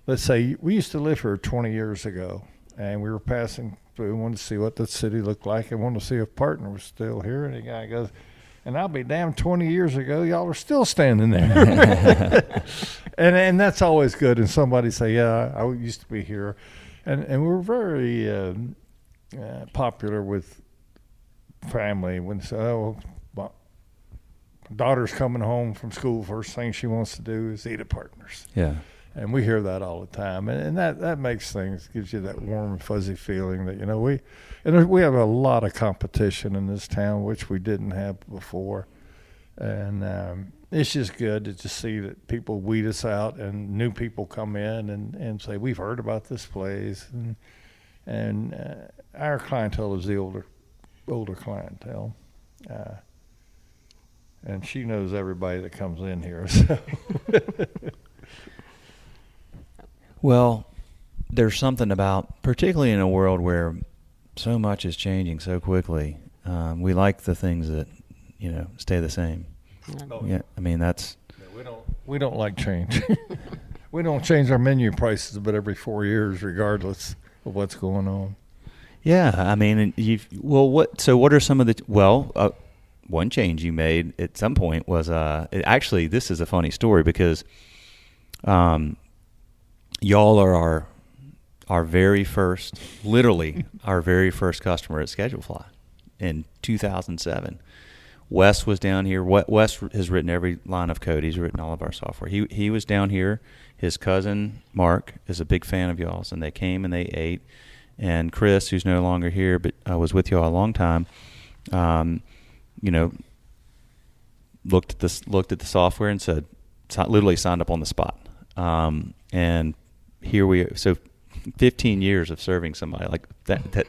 let's say we used to live here 20 years ago, and we were passing through and wanted to see what the city looked like and wanted to see if partner was still here. And the guy goes, and I'll be damned, 20 years ago, y'all are still standing there. and that's always good. And somebody say, yeah, I used to be here. And we're very popular with family. When they say, my daughter's coming home from school, first thing she wants to do is eat at Partners. Yeah. And we hear that all the time, and that makes things, gives you that warm and fuzzy feeling that we have a lot of competition in this town, which we didn't have before, and it's just good to just see that people weed us out and new people come in and say we've heard about this place, and our clientele is the older clientele, and she knows everybody that comes in here. So. Well, there's something about, particularly in a world where so much is changing so quickly, we like the things that, stay the same. Yeah, I mean, that's... We don't like change. We don't change our menu prices but every 4 years, regardless of what's going on. Yeah, I mean, what are some of the... one change you made at some point was... actually, this is a funny story because... y'all are our very first, literally our very first customer at Schedulefly in 2007. Wes was down here. Wes has written every line of code. He's written all of our software. He was down here. His cousin Mark is a big fan of y'all's, and they came and they ate. And Chris, who's no longer here but was with y'all a long time, looked at the software and said, literally signed up on the spot. And here we are. So 15 years of serving somebody like that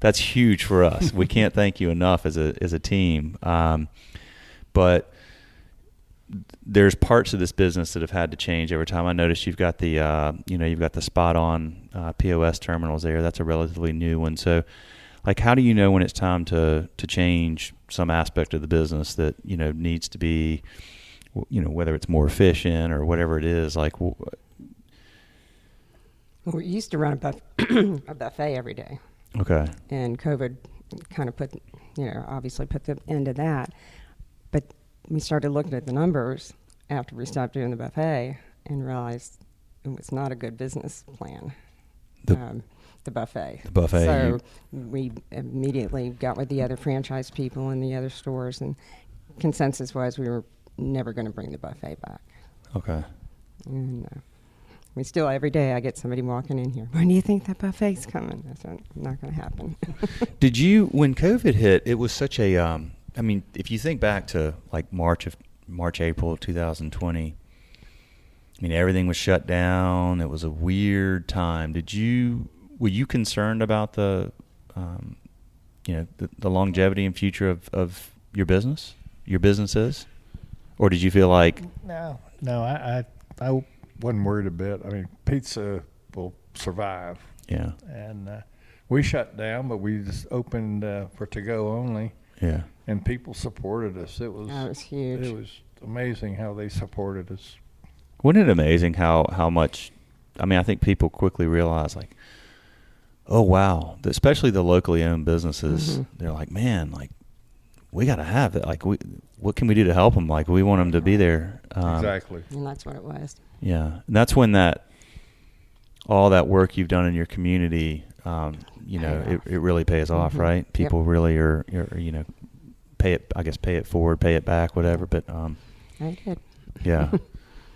that's huge for us. We can't thank you enough as a team. But there's parts of this business that have had to change over time. I noticed you've got the spot on POS terminals there. That's a relatively new one. So like, how do you know when it's time to change some aspect of the business that, needs to be, whether it's more efficient or whatever it is, like, we used to run a buffet every day. Okay. And COVID kind of obviously put the end to that. But we started looking at the numbers after we stopped doing the buffet and realized it was not a good business plan, the buffet. The buffet. So we immediately got with the other franchise people in the other stores, and consensus was we were never going to bring the buffet back. Okay. And We still, every day I get somebody walking in here. When do you think that buffet's coming? I said, not going to happen. Did you, when COVID hit, it was such a, I mean, if you think back to like March, April of 2020, I mean, everything was shut down. It was a weird time. Were you concerned about the longevity and future of your businesses? Or did you feel like? No, I wasn't worried a bit. I mean, pizza will survive. Yeah. And we shut down, but we just opened for to-go only. Yeah. And people supported us. It was huge. It was amazing how they supported us. Wasn't it amazing how much, I mean, I think people quickly realize, like, oh, wow, especially the locally owned businesses, they're like, man, like, we got to have it. Like, what can we do to help them? Like, we want them to be there. Exactly. And that's what it was. Yeah. And that's when all that work you've done in your community, it really pays off, right? People really are, pay it forward, pay it back, whatever. But, I did. Yeah.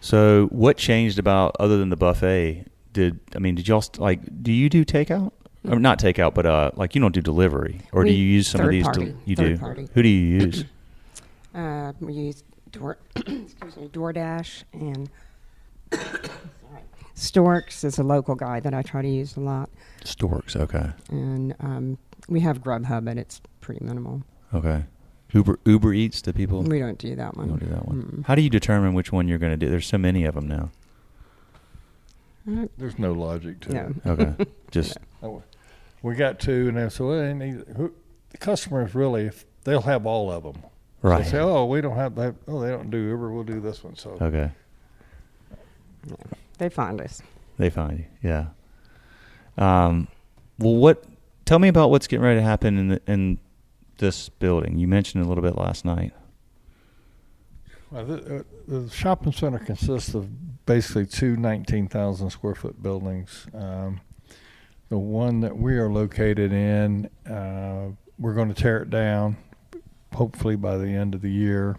So what changed about, other than the buffet, did y'all, do you do takeout? Or not takeout, but like you don't do delivery, or do you use some of these? You do. Party. Who do you use? We use DoorDash and Storks is a local guy that I try to use a lot. Storks, okay. And we have Grubhub, but it's pretty minimal. Okay. Uber Eats, do people? We don't do that one. You don't do that one. How do you determine which one you're going to do? There's so many of them now. There's no logic to it. Okay. Just. We got two, and then the customers really, they'll have all of them. Right. So they say, we don't have that. Oh, they don't do Uber. We'll do this one. So. Okay. Yeah. They find us. They find you. Yeah. Well, tell me about what's getting ready to happen in this building. You mentioned a little bit last night. Well, the shopping center consists of basically two 19,000 square foot buildings. The one that we are located in, we're going to tear it down, hopefully by the end of the year.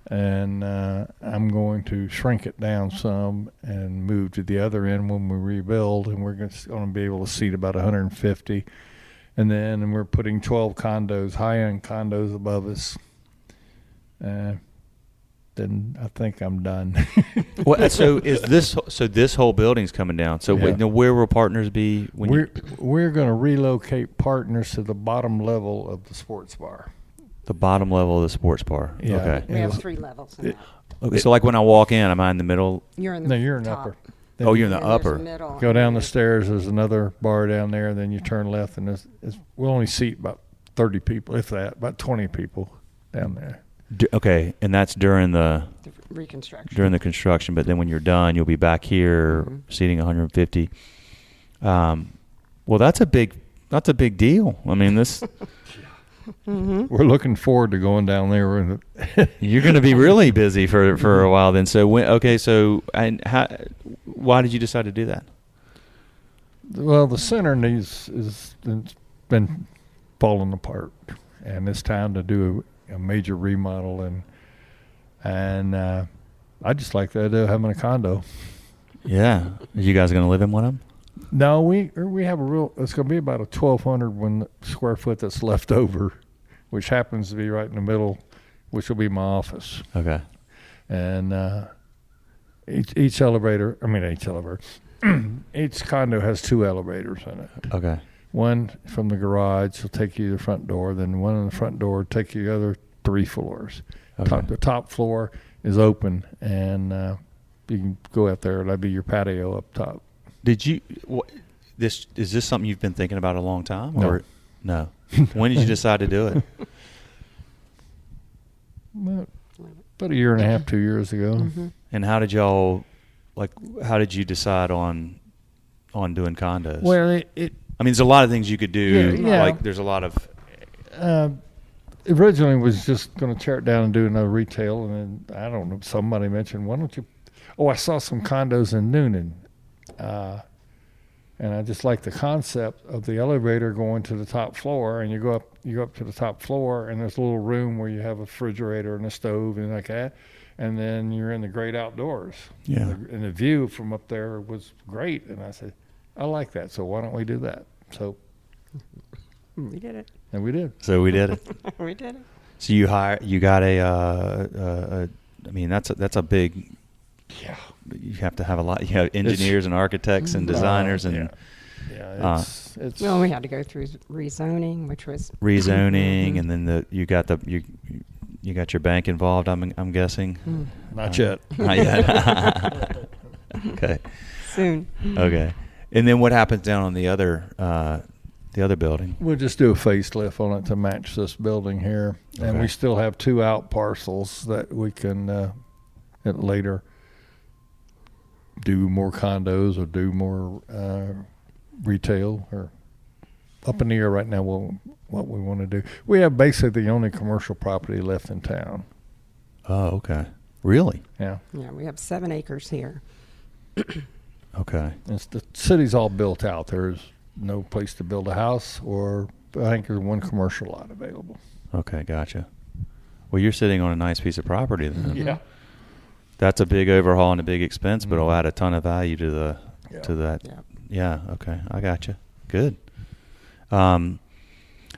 And I'm going to shrink it down some and move to the other end when we rebuild. And we're going to be able to seat about 150. And then we're putting 12 condos, high-end condos above us. Then I think I'm done. Well, so this whole building's coming down. So where will partners be? We're going to relocate partners to the bottom level of the sports bar. The bottom level of the sports bar. Yeah. Okay. We have 3 levels in that. Okay. So like when I walk in, am I in the middle? You're in the you're in the top. upper. Oh, you're in the And there's a upper. middle, Go and down the there's- stairs. There's another bar down there. Then you turn left, and we'll only seat about 30 people, if that, about 20 people down there. Okay, and that's during the reconstruction. construction. But then when you're done, you'll be back here seating 150. Well, that's a big deal. I mean, this. We're looking forward to going down there. You're going to be really busy for a while then. So why did you decide to do that? Well, the center it's been falling apart, and it's time to do a major remodel, and I just like the idea of having a condo. Yeah, are you guys going to live in one of them? No, we have it's going to be about a 1,200 square foot that's left over, which happens to be right in the middle, which will be my office. Okay. And each condo has 2 elevators in it. Okay. One from the garage will take you to the front door, then one in the front door will take you the other 3 floors. Okay. The top floor is open, and you can go out there. That'd be your patio up top. Is this something you've been thinking about a long time? No. Or no? When did you decide to do it? About a year and a half, 2 years ago. Mm-hmm. And how did you decide on doing condos? Well, I mean, there's a lot of things you could do. Yeah. Like there's a lot of. Originally was just going to tear it down and do another retail, and then I don't know. Somebody mentioned, why don't you? Oh, I saw some condos in Noonan, and I just like the concept of the elevator going to the top floor, and you go up to the top floor, and there's a little room where you have a refrigerator and a stove and like that, and then you're in the great outdoors. Yeah. And the view from up there was great. And I said, I like that. So why don't we do that? So We did it. and we did. So we did it. We did it. So you got I mean, that's a big, Yeah. you have to have a lot, you have engineers and architects and designers and Yeah, it's Well, we had to go through rezoning, which was rezoning, and then you got your bank involved, I'm guessing. not yet. Not yet. Okay. soon. Okay. And then what happens down on the other building? We'll just do a facelift on it to match this building here. And Okay. we still have 2 out parcels that we can later do more condos or do more retail, or up in the air right now what we want to do. We have basically the only commercial property left in town. Oh, okay. Really? Yeah. Yeah, we have 7 acres here. Okay. The city's all built out. There's no place to build a house, or I think there's 1 commercial lot available. Okay, gotcha. Well, you're sitting on a nice piece of property then. Yeah. That's a big overhaul and a big expense, but it'll add a ton of value to that. Yeah. Yeah. Okay. I gotcha. Good.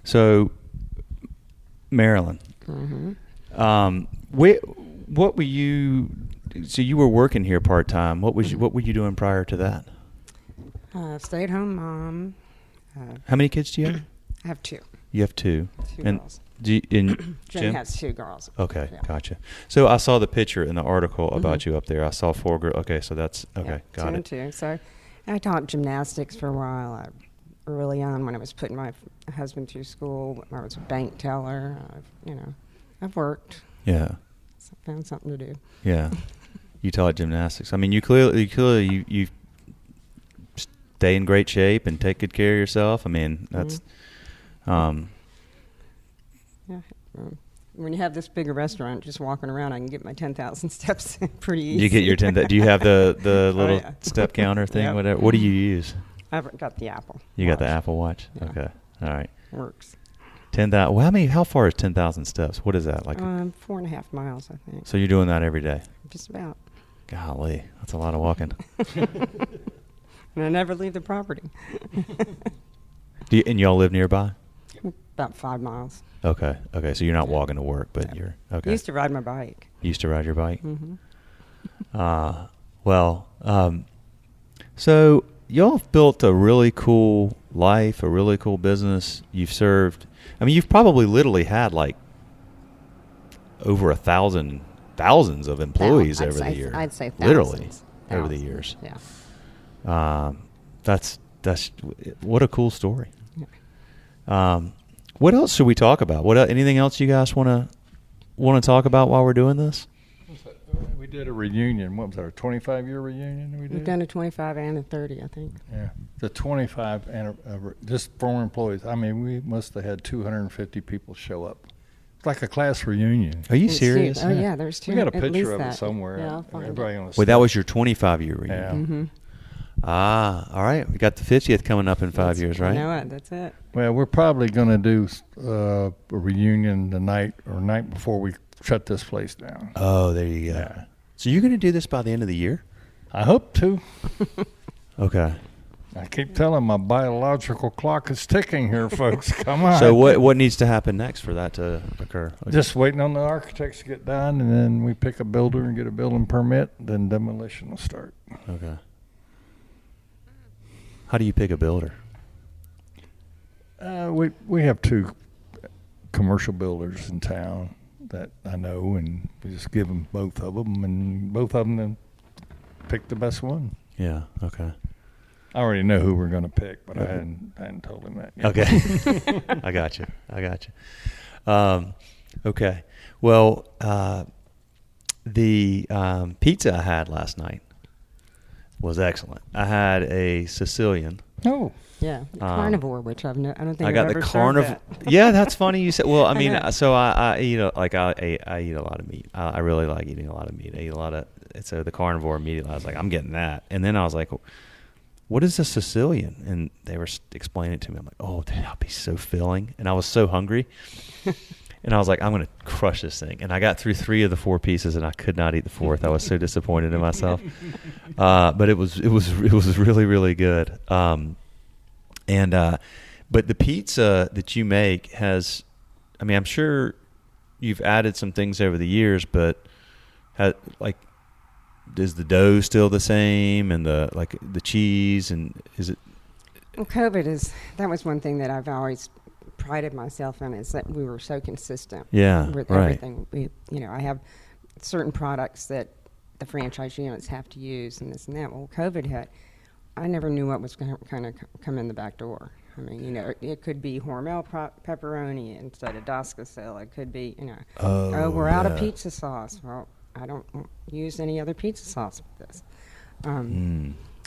So, Marilyn, what were you? So you were working here part time. What were you doing prior to that? Stay-at-home mom. How many kids do you have? I have 2. You have 2. 2 And girls. Jim has 2 girls. Okay, Yeah. gotcha. So I saw the picture in the article about you up there. I saw 4 girls. Okay, so that's okay. Yeah, Got 2 it. and 2. So I taught gymnastics for a while. Early on, when I was putting my husband through school, I was a bank teller. I've worked. Yeah. So found something to do. Yeah. You taught gymnastics. I mean, you clearly you stay in great shape and take good care of yourself. I mean, that's Yeah. When you have this bigger restaurant, just walking around, I can get my 10,000 steps pretty easy. you get your 10. Do you have the little yeah. step counter thing? Yep. Whatever. What do you use? I've got the Apple. You got the Watch. Apple Watch. Yeah. Okay. All right. Works. 10,000. Well, how far is 10,000 steps? What is that like? 4.5 miles, I think. So you're doing that every day? Just about. Golly, that's a lot of walking. And I never leave the property. And y'all live nearby? About 5 miles. Okay. Okay. So you're not Yeah. walking to work, but Yeah. you're okay. Used to ride my bike. Used to ride your bike. Mm-hmm. So y'all have built a really cool life, a really cool business. You've served. I mean, you've probably literally had like over thousands of employees over the years. I'd say thousands. Literally over the Thousands. years. Yeah. That's what a cool story. Yeah. What else should we talk about? Anything else you guys want to talk about while we're doing this? We did a reunion. What was that, a 25-year reunion we did? We've done a 25 and a 30, I think. Yeah, the 25 and just former employees. I mean, we must have had 250 people show up. It's like a class reunion. Are you It's serious? huge. Oh, yeah, there's 2. We got a at least picture of it that. somewhere. Yeah, I'll find Everybody it. on the Wait, that staff. was your 25-year reunion. Yeah. Mm-hmm. All right. We got the 50th coming up in 5 years, I right? know it. That's it. Well, we're probably going to do a reunion the night before we shut this place down. Oh, there you go. Yeah. So you're going to do this by the end of the year? I hope to. Okay. I keep telling my biological clock is ticking here, folks. Come on. So what needs to happen next for that to occur? Just waiting on the architects to get done, and then we pick a builder and get a building permit. Then demolition will start. Okay. How do you pick a builder? We have 2 commercial builders in town that I know, and we just give them both of them, and both of them then pick the best one. Yeah. Okay. I already know who we're going to pick, but I hadn't told him that yet. Okay. I got you. Okay. Well, the pizza I had last night was excellent. I had a Sicilian. Oh. Yeah, the carnivore, which I don't think I got I've the ever carnivore. served Yeah, that's funny you said. Well, I mean, know. so I eat I eat a lot of meat. I really like eating a lot of meat. I eat a lot of. So the carnivore immediately, I was like, I'm getting that. And then I was like, what is a Sicilian? And they were explaining it to me. I'm like, oh, dude, that'll be so filling. And I was so hungry. And I was like, I'm going to crush this thing. And I got through 3 of the 4 pieces, and I could not eat the 4th. I was so disappointed in myself. But it was really, really good. But the pizza that you make has, I mean, I'm sure you've added some things over the years, but is the dough still the same, and the cheese, and is it? Well, that was one thing that I've always prided myself in, is that we were so consistent with everything. I have certain products that the franchise units have to use and this and that. Well, COVID hit. I never knew what was going to kind of come in the back door. I mean, it could be Hormel pepperoni instead of Doscosel. It could be, we're out of pizza sauce. Well, I don't use any other pizza sauce with this.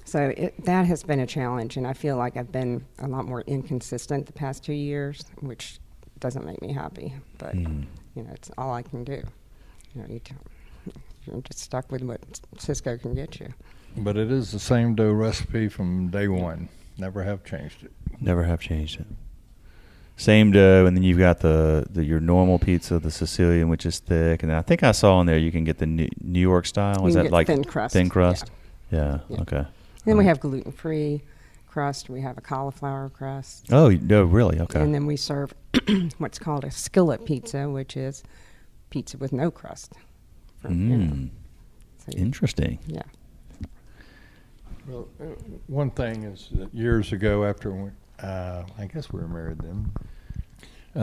So that has been a challenge, and I feel like I've been a lot more inconsistent the past 2 years, which doesn't make me happy. But it's all I can do. You're just stuck with what Cisco can get you. But it is the same dough recipe from day one. Never have changed it. Never have changed it. Same dough, and then you've got your normal pizza, the Sicilian, which is thick, and I think I saw in there you can get the New York style. Is that like thin crust? Thin crust. Yeah. Okay. Then we have gluten-free crust. We have a cauliflower crust. Oh, no, really? Okay. And then we serve what's called a skillet pizza, which is pizza with no crust. Interesting. Yeah. Well, one thing is that years ago, after I guess we were married then,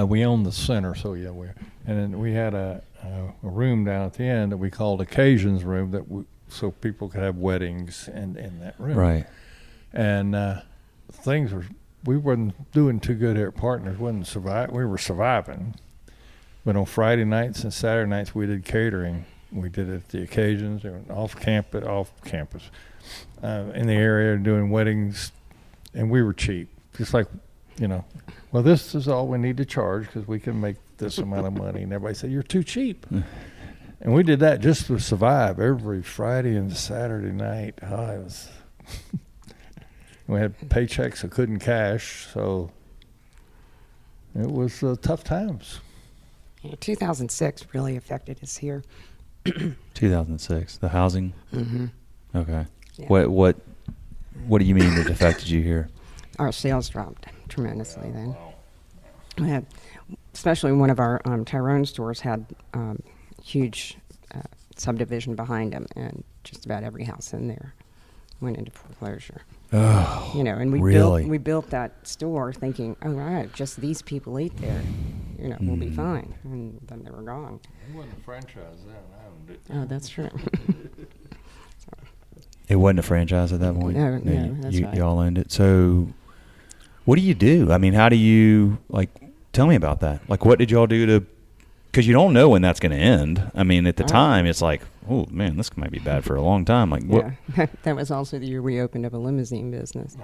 we owned the center, so and then we had a room down at the end that we called Occasions Room, so people could have weddings in that room. Right. And we weren't doing too good here at Partners. We were surviving. But on Friday nights and Saturday nights, we did catering. We did it at the Occasions, off campus, in the area, doing weddings, and we were cheap. Just like, well, this is all we need to charge because we can make this amount of money. And everybody said, you're too cheap. And we did that just to survive every Friday and Saturday night. We had paychecks that couldn't cash, so it was tough times. 2006 really affected us here. 2006, the housing. Mm-hmm. Okay. Yeah. What do you mean it affected you here? Our sales dropped tremendously then. We had, especially one of our Tyrone stores had huge subdivision behind them, and just about every house in there went into foreclosure. Oh, and we built that store thinking, all right, just these people eat there, we'll be fine, and then they were gone. It wasn't a franchise then. I owned it. Oh, that's true. It wasn't a franchise at that point? No, that's right. You all owned it. So what do you do? I mean, how do you, tell me about that. What did y'all do to, because you don't know when that's going to end. I mean, at the time, it's like, oh, man, this might be bad for a long time. What? Yeah, that was also the year we opened up a limousine business.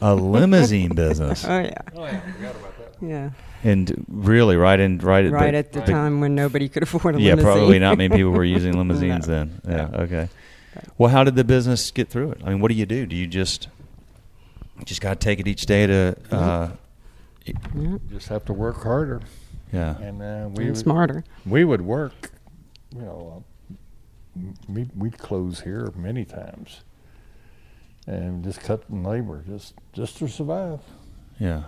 A limousine business? Oh, yeah. Oh, yeah, I forgot about that. Yeah. And really, right at the time when nobody could afford a limousine. Yeah, probably not many people were using limousines then. Yeah, okay. Well, how did the business get through it? I mean, what do? Do you just got to take it each day to... Just have to work harder. Yeah. And smarter. We would work, we'd close here many times. And just cutting labor, just to survive. Yeah.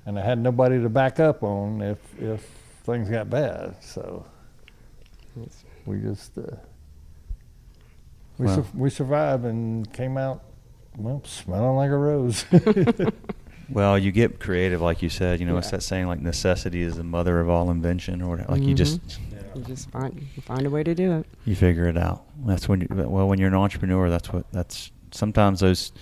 And I had nobody to back up on if things got bad, so we just we survived and came out smelling like a rose. Well, you get creative, like you said. What's that saying? Necessity is the mother of all invention, or whatever. You just find a way to do it. You figure it out. That's when when you're an entrepreneur, that's sometimes those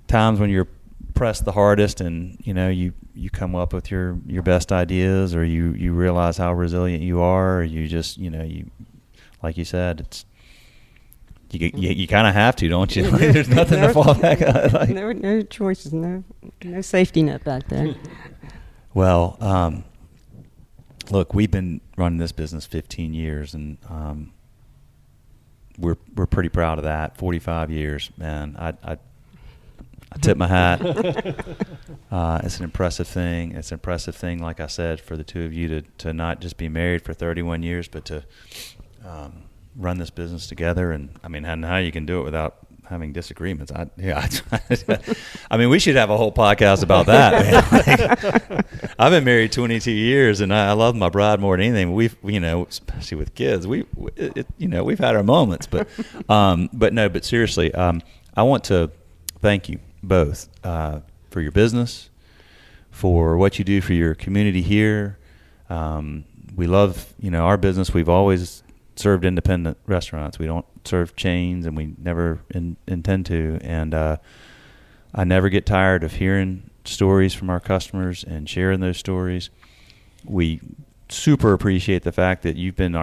times when you're pressed the hardest, and you come up with your best ideas, or you realize how resilient you are, or you just you like you said, it's you kind of have to, don't you? There's nothing to fall back on. No choices, no safety net back there. Well, look, we've been running this business 15 years, and we're pretty proud of that. 45 years, man. I I tip my hat. It's an impressive thing. It's an impressive thing, like I said, for the two of you to not just be married for 31 years, but to run this business together. And I mean, and how you can do it without having disagreements. I mean, we should have a whole podcast about that, man. Like, I've been married 22 years, and I love my bride more than anything. We've, especially with kids, we've had our moments, but seriously, I want to thank you both for your business, for what you do for your community here. We love, our business. We've always served independent restaurants. We don't serve chains, and we never intend to. And I never get tired of hearing stories from our customers and sharing those stories. We super appreciate the fact that you've been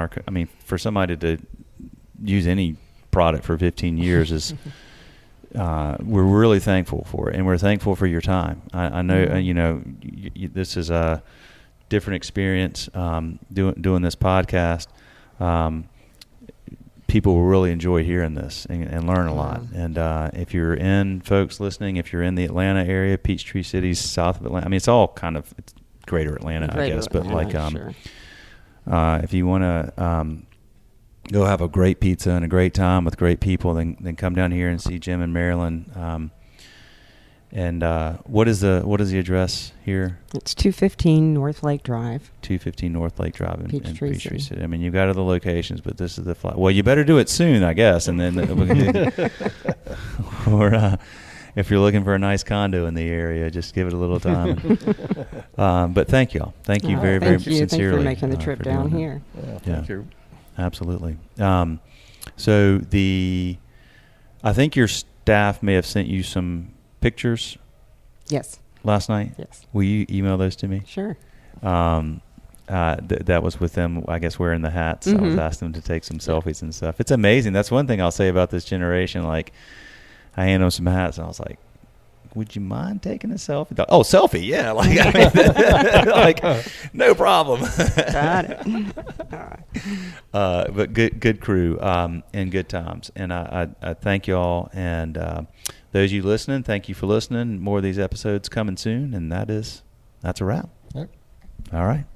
for somebody to use any product for 15 years is we're really thankful for it, and we're thankful for your time. I know this is a different experience doing this podcast. People will really enjoy hearing this and learn a lot. And if you're folks listening, if you're in the Atlanta area, Peachtree City's south of Atlanta, it's all it's greater Atlanta, I guess. But sure. If you want to go have a great pizza and a great time with great people, then come down here and see Jim and Marilyn. And what is the address here? It's 215 North Lake Drive. 215 North Lake Drive in Peachtree Peachtree City. I mean, you've got other locations, but this is the fly. Well, you better do it soon, I guess, and then we can do. Or if you're looking for a nice condo in the area, just give it a little time. But thank y'all. Thank you very, very sincerely. Thank you for making the trip down here. Thank you. Absolutely. So I think your staff may have sent you some pictures. Yes. Last night. Yes. Will you email those to me? Sure. That was with them, I guess, wearing the hats. I was asking them to take some selfies and stuff. It's amazing. That's one thing I'll say about this generation. Like, I handed them some hats, and I was like, would you mind taking a selfie? Oh, selfie, yeah. Like, no problem. Got it. But good crew and good times. And I thank y'all. And those of you listening, thank you for listening. More of these episodes coming soon. And that's a wrap. Yep. All right.